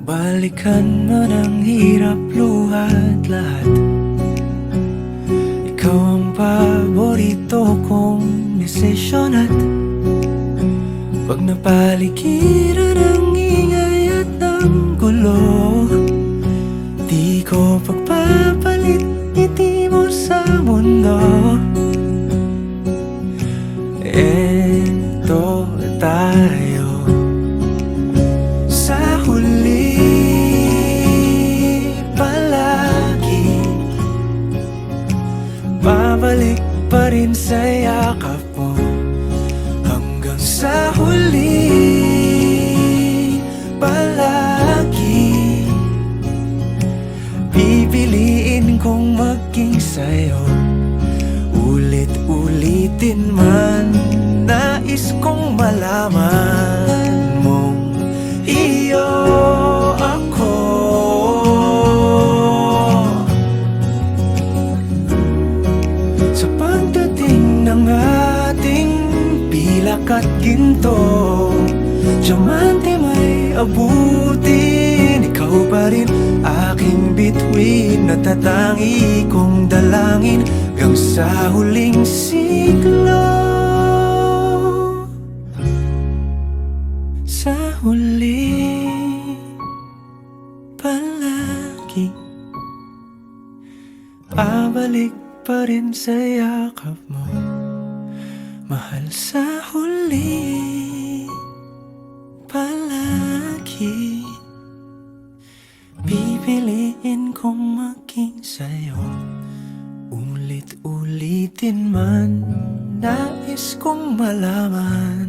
Balikan man ang hirap, luha't lahat. Ikaw ang paborito kong desisyon at pag napaligiran ng ingay at ng gulo, di ko pagpapalit ngiti mo sa mundo. Eto tayo sa huli, palagi babalik pa rin sa yakap mo. Hanggang sa huli, palagi pipiliin kong maging sa'yo. Ulit-ulitin man, nais kong malaman mong iyo ako. Sa pagdating ng ating pilak at ginto, diamante may abutin. Ikaw pa rin aking bituin, natatangi kong dalangin hanggang sa huling siglo. Sa huli, palagi pabalik pa rin sa yakap mo, mahal. Sa huli, palagi pipiliin kong maging sa'yo. Ulit-ulitin man, nais kong malaman